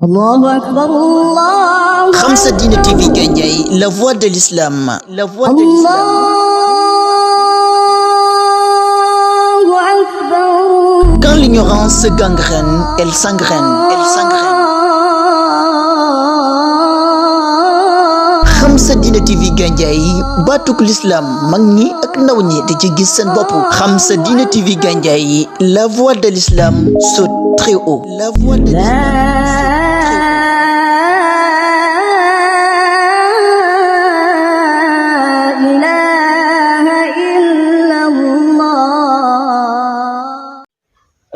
الله أكبر الله Khamsa Dine TV Gandiaye, la voix de l'islam, la voix de l'islam. الله أكبر. Quand l'ignorance gangrène, elle s'engraine, elle s'engraine. Khamsa Dine TV Gandiaye, batuk l'islam, mag ñi ak ndaw ñi di ci gis seen bopp. Khamsa Dine TV Gandiaye, la voix de l'islam saute très haut. La voix de l'islam.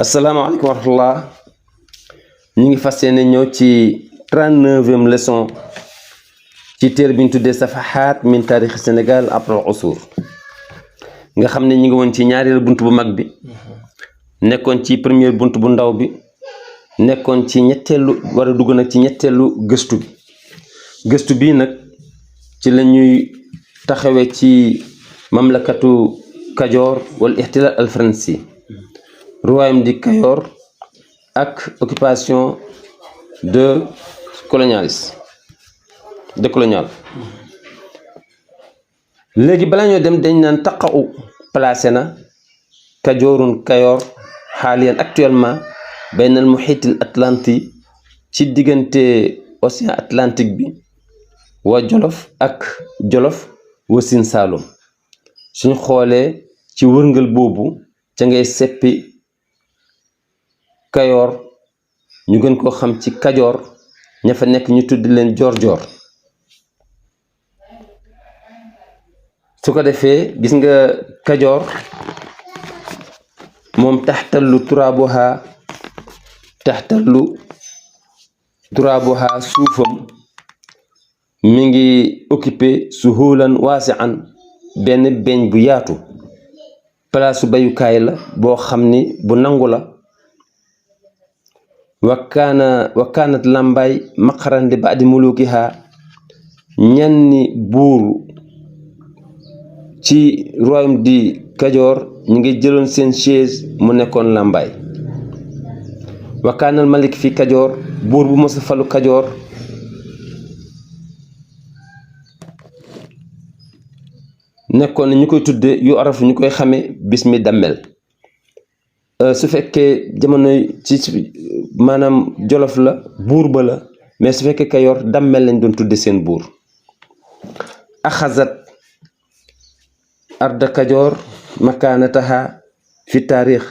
asalaamaaleykum wa rahmatullah ñu ngi fas yéene ñëw ci 39e leçon ci téere bi ñu tuddee safahaat min taarix Sénégal après al-usur nga xam ne ñu ngi woon ci ñaareelu bunt bu mag bi nekkoon ci première bunt bu ndaw bi nekkoon ci ñetteelu war a dugg nag ci ñetteelu gëstu bi nag ci la ñuy taxawee ci mamlakatu Kajoor wal ihtilal al faransi royaume du Kayor ak occupation de colonial léegi balaa ñoo dem dañ naan taqa'u placé na Kajoorun Kayor xaaliyan actuellement baynal muhiitil atlanti ci diggante océan Atlantique bi wa Jolof ak Jolof wa Siin Saalum suñ xoolee ci wërngal boobu ca ngay seppi Kayoor ñu gën koo xam ci Kajoor ña fa nekk ñu tudd leen joor su ko defee gis nga Kajoor moom taxtallu turaabuha suufam mi ngi occupé suhulan waasi'an benn beñ bu yaatu palaasu bayukaay la boo xam ni bu nangu la wakkaanat làmbaay maqaran li ba'di mulukiha ñenni buur ci royaume di Kajoor ñu ngi jëloon seen chaise mu nekkoon làmbaay wakkaanal malik fi Kajoor buur bu mos a falu Kajoor nekkoon na ñu koy tudde yu araf ñu koy xame bismi dammel su fekkee jamono ci maanaam Jolof la buur ba la mais su fekkee Kayoor dammel lañ doon tudde seen buur axazat arda Kajoor makaanataha fi taarix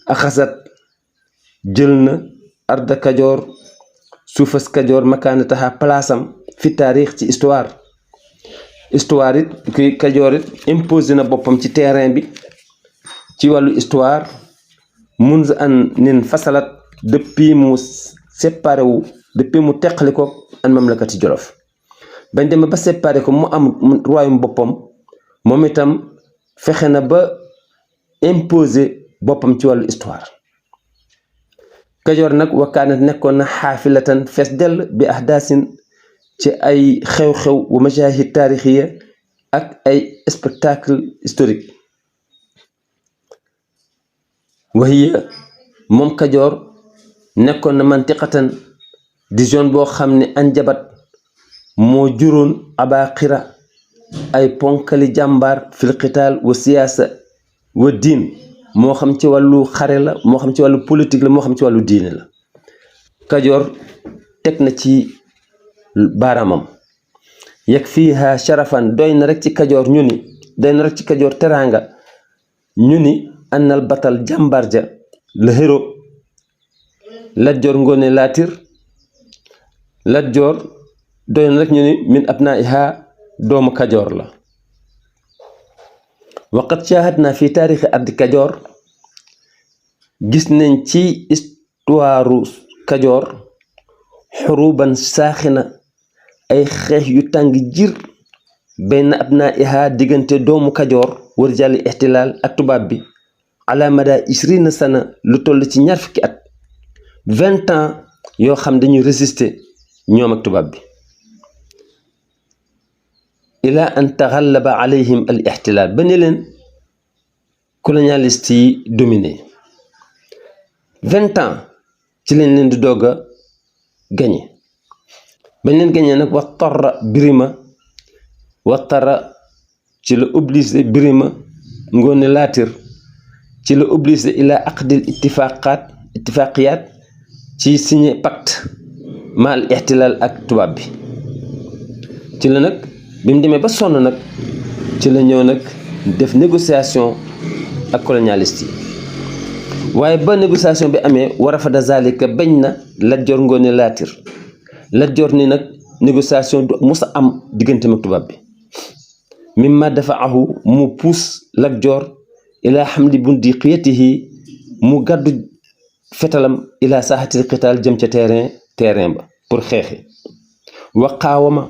axazat jël na arda Kajoor suufas Kajoor makaanataha palaasam fi taarix ci histoire it ki Kajoor it imposé na boppam ci terrain bi ci wàllu histoire munz an nin fasalat depuis mu séparé wu depuis mu teqali ko an mamlakati Jolof bañ demee ba séparé ko mu am royaume boppam moom itam fexe na ba imposé boppam ci wàllu histoire Kajoor nag wakkaanat nekkoon na xaafilatan fees dell bi ahdaasin ci ay xew-xew wa mashahid taarixiya ak ay spectacle historique wahiya moom Kajoor nekkoon na mantiqatan di zone boo xam ne anjabat moo juróon abaqira ay ponkali jàmbaar fil qitaal wa siyaasa wa diin moo xam ci wàllu xare la moo xam ci wàllu politique la moo xam ci wàllu diine la Kajoor teg na ci baaraamam yeg fiiha sharafan doy na rek ci Kajoor teraanga ñu ni annal batal jàmbaar ja le héros Lat Joor Ngoone Laatiir Lat Joor doy na rek ñu ni min abnaiha doomu Kajoor la waqad shahadna fi taarixi ardi Kajoor gis nañ ci histoire Kajoor xuruban saaxina ay xeex yu tàng jir bayna abnaiha diggante doomu Kajoor war jàlli ihtilaal ak tubaab bi ala mada 20 sana lu toll ci 20 at 20 ans yoo xam dañuy résister ñoom ak tubaab bi ila an taxallaba alayhim al ihtilaal ba ne leen colonialiste yi dominé 20 ans ci lañ leen di doog a gañe bañ leen gañee nag waxtara Birima waxtara ci la obligé Birima Ngoone Latiir ci la obligé ila aqdil ittifaqiyat ci signé pacte mal ihtilal ak tubaab bi ci la nag bi mu demee ba sonn nag ci la ñëw nag def négociation ak colonialiste yi waaye ba négociation bi amee war a fa da zalika bañ na Lat Joor Ngoone Latiir Lat Joor ni nag négociation du musa am diggante ak tubaab bi mimma dafaahu mu puus Lat Joor ila hamli bundiqiyatihi mu gàddu fetalam ila saaxatil qitaal jëm ca terrain ba pour xeexi waqaawama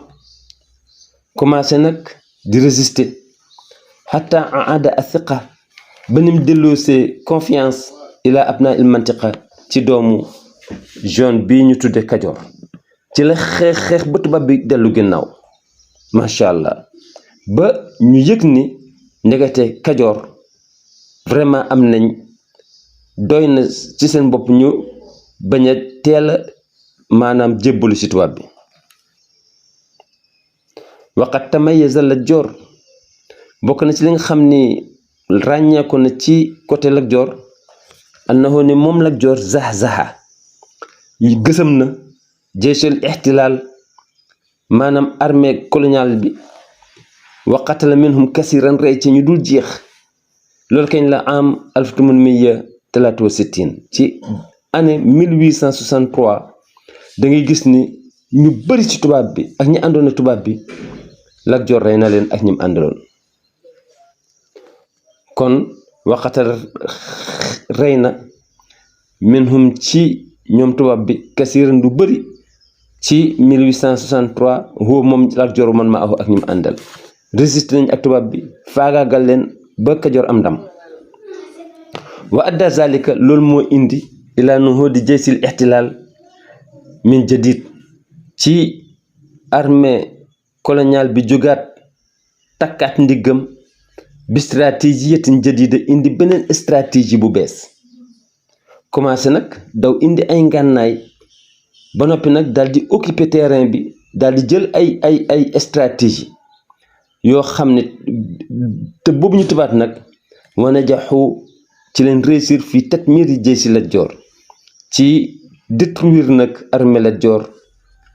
commencé nag di résister xataa aada athiqa ba nim delloosee confiance ila abna il mantiqa ci doomu zone bii ñu tudde Kajoor ci la xeex ba tubaab bi dellu ginnaaw macha allah ba ñu yëg ni ndekete Kajoor vraiment am nañ doy na ci seen bopp ñu bañ a teel a maanaam jébbalu ci tubaab bi waqat tamayaza Lat Joor bokk na ci li nga xam ni ràññeeku na ci côté Lat Joor annahu ne moom Lat Joor zaha yi gësam na jeysul ihtilal maanaam armée coloniale bi wa qatala minhum kasiran rey ci ñu dul jeex loolu kañ la am 1863 ci année 1863 da ngay gis ni ñu bari ci tubaab bi ak ñi àndoon ak tubaab bi Lat Joor rey na leen ak ñim àndaloon kon waqatal rey na minhum ci ñoom tubaab bi kasiran du bari ci 1863 huwa moom Lat Joor man ma ahu ak ñim àndal résisté nañ ak tubaab bi faagaagal leen ba Kajoor am ndam wa adda zalika loolu moo indi ila nuhudi jaysil ihtilal min jadid ci armée coloniale bi jógaat takkaat ndiggam bi stratégiyatin jadida indi beneen stratégie bu bees commencé nag daw indi ay ngànnaay ba noppi nag daal di occuper terrain bi daal di jël ay stratégie yoo xam ne te boobu ñu tubaat nag wana jaxu ci leen réussir fii tatmiri jaysi Lat Joor ci détruire nag armée Lat Joor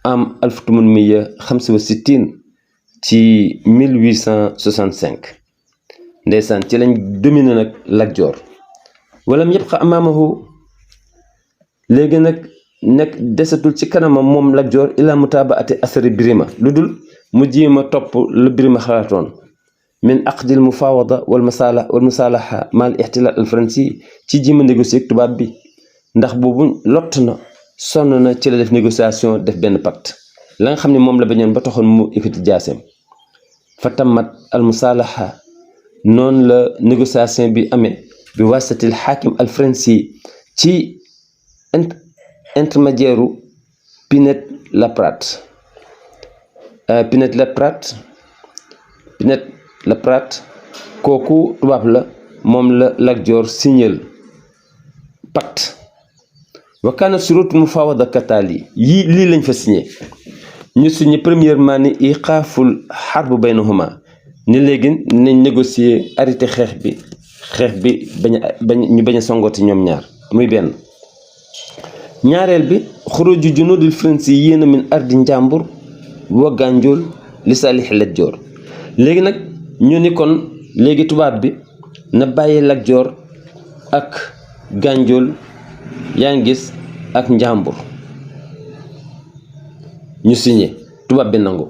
am 1865 ci 1865 ndeysaan ci lañ dominé nag Lat Joor walam yabqa amaamahu léegi nag nekk desatul ci kanamam moom Lat Joor ila mutaabaati asari Birima lu dul mu jéema topp lu Birima xalaatoon min aqdil mufawada wal musalaha mal ihtilal al fransi ci jéema négocier ak tubaab bi ndax boobu lott na sonn na ci la def négociation def benn pacte la nga xam ne moom la bañoon ba taxoon mu ekkati jaaseem fa tammat al musalaha noonu la négociation bi amee bi wasatil xaakim al fransi ci intermédiaire Pinet-Laprade Pinet-Laprade kooku tubaab la moom la Lat Joor signal pacte wa kaana surut mufawada katali yii lii lañ fa signé ñu signé premièrement ni iqaaful xarbu baynahuma ni léegi nañ négocier arrêté xeex bi ñu bañ a songooti ñoom ñaar muy benn ñaareel bi xuruju junudil fransi yéena min ardi njàmbur wa Gànjool li saalixi Lat Joor léegi nag ñu ni kon léegi tubaab bi na bàyyi Lat Joor ak Gànjool yaa ngi gis ak njàmbur ñu signé tubaab bi nangu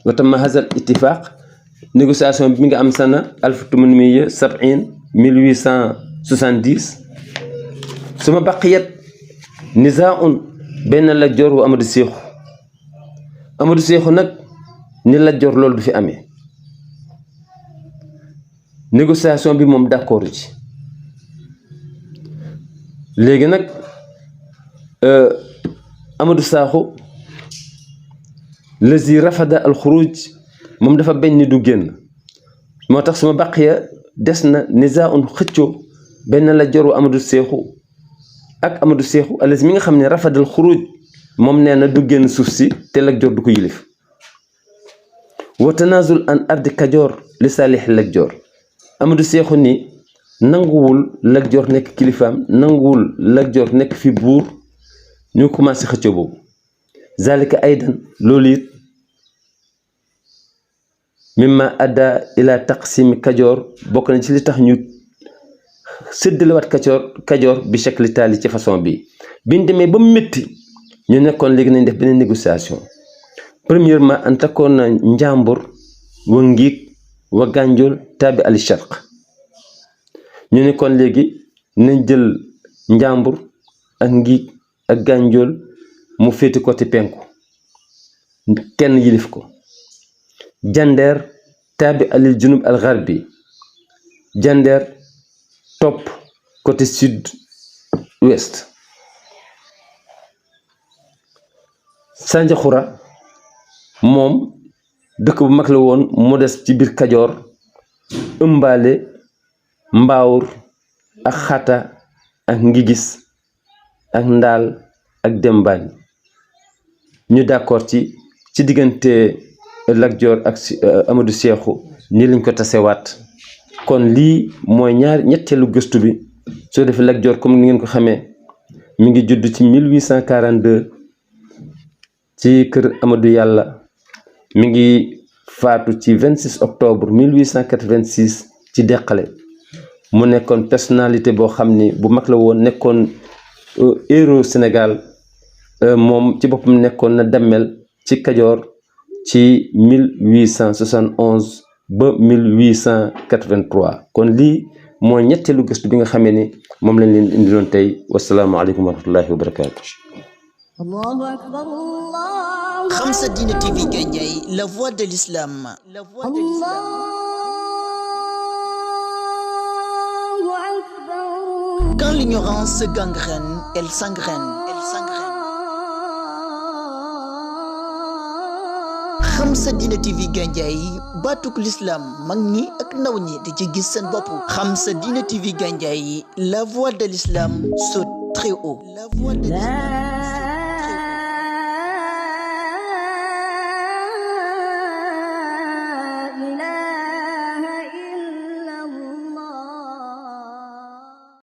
wa tamma hazal ittifaq négociation bi mi nga am sana 1870 suma baqiyat nizaa'un benn Lat Joor wa Amadou Séexu nag ni Lat Joor loolu du fi amee négociation bi moom d'accord ci léegi nag Amadou Séexu lazi rafada al xuruj moom dafa bañ ni du génn moo tax suma baqiya des na nizaa'un xëccoo benn Lat Joor wa Amadou Séexu ak Amadou Séexu alazi mi nga xam ne rafadal xuruj moom nee na du génn suuf si te Lat Joor du ko yilif wa tanazul an ardi Kajoor li saalix Lat Joor Amadou Seexu ni nanguwul Lat Joor nekk kilifaam nanguwul Lat Joor nekk fi buur ñu commencé xëccoo boobu zalika aydan loolu it mimma adda ila taqsimi Kajoor bokk na ci li tax ñu séddalewaat Kajoor bi shakli taali ci façon bi biñ demee ba métti ñu nekkoon léegi nañ def beneen négociation premièrement an takkoon na Njàmbur wa Ngiig wa Gànjool taabi ali sharq ñu nekkoon léegi nañ jël Njàmbur ak Ngiig ak Gànjool mu féeti côté penku kenn yilif ko Jandeer taabi alil junub al gharbi Jandeer topp côté sud ouest Sanjaxura moom dëkk bu mag la woon mu des ci biir Kajoor ëmbaale Mbaawur ak Xata ak Ngigis ak Ndaal ak Dembaañ ñu d'accord ci diggante Lat Joor ak Amadou Seexu nii lañ ko tasewaat kon lii mooy ñetteelu gëstu bi soo defee Lat Joor comme ni ngeen ko xamee mi ngi judd ci 1842 ci kër Amadou Yàlla mi ngi faatu ci 26 octobre 1886 ci Deqale mu nekkoon personnalité boo xam ni bu mag la woon nekkoon héros Sénégal moom ci boppam nekkoon na dammel ci Kajoor ci 1871 ba 1883 kon lii mooy ñetteelu gëstu bi nga xamee ni moom lañ leen indiloon tey wasalaamaaleykum wa rahmatullahi wa barakaatu. Allahu akbar Allah. Khamsa Dina TV Gandiaye, la voix de l'islam. Allahu akbar. Quand l'ignorance gangrène, elle s'engraine. Khamsa Dina TV Gandiaye, batuk l'islam mag ñi ak ndaw ñi di ci gis seen bopp. Khamsa Dina TV Gandiaye, la voix de l'islam saute très haut. La voix de l'islam.